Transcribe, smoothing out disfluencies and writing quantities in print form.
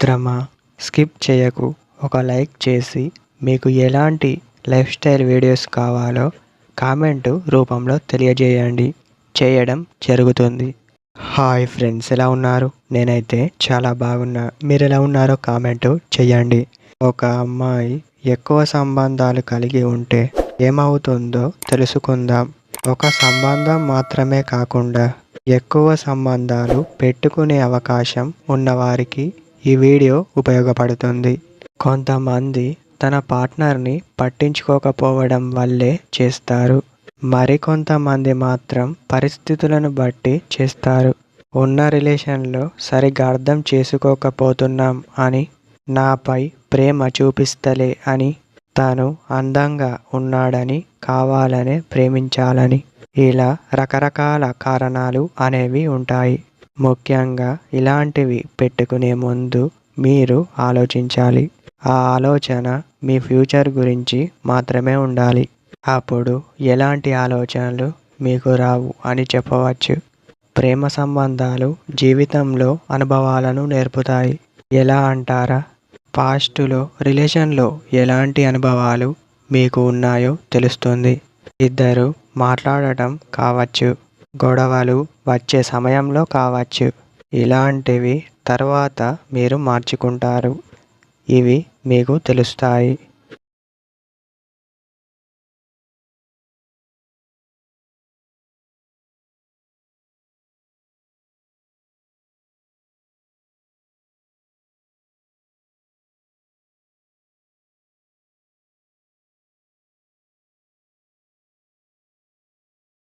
మిత్రమా, స్కిప్ చేయకు. ఒక లైక్ చేసి మీకు ఎలాంటి లైఫ్ స్టైల్ వీడియోస్ కావాలో కామెంటు రూపంలో తెలియజేయండి. చేయడం జరుగుతుంది. హాయ్ ఫ్రెండ్స్, ఎలా ఉన్నారు? నేనైతే చాలా బాగున్నా. మీరు ఎలా ఉన్నారో కామెంటు చేయండి. ఒక అమ్మాయి ఎక్కువ సంబంధాలు కలిగి ఉంటే ఏమవుతుందో తెలుసుకుందాం. ఒక సంబంధం మాత్రమే కాకుండా ఎక్కువ సంబంధాలు పెట్టుకునే అవకాశం ఉన్నవారికి ఈ వీడియో ఉపయోగపడుతుంది. కొంతమంది తన పార్ట్నర్ని పట్టించుకోకపోవడం వల్లే చేస్తారు. మరికొంతమంది మాత్రం పరిస్థితులను బట్టి చేస్తారు. ఉన్న రిలేషన్లో సరిగ్గా అర్థం చేసుకోకపోతున్నాం అని, నాపై ప్రేమ చూపిస్తలే అని, తను అందంగా ఉన్నాడని కావాలనే ప్రేమించాలని, ఇలా రకరకాల కారణాలు అనేవి ఉంటాయి. ముఖ్యంగా ఇలాంటివి పెట్టుకునే ముందు మీరు ఆలోచించాలి. ఆ ఆలోచన మీ ఫ్యూచర్ గురించి మాత్రమే ఉండాలి. అప్పుడు ఎలాంటి ఆలోచనలు మీకు రావు అని చెప్పవచ్చు. ప్రేమ సంబంధాలు జీవితంలో అనుభవాలను నేర్పుతాయి. ఎలా అంటారా? పాస్టులో రిలేషన్లో ఎలాంటి అనుభవాలు మీకు ఉన్నాయో తెలుస్తుంది. ఇద్దరు మాట్లాడటం కావచ్చు, గొడవలు వచ్చే సమయంలో కావచ్చు. ఇలాంటివి తర్వాత మీరు మార్చుకుంటారు. ఇవి మీకు తెలుస్తాయి.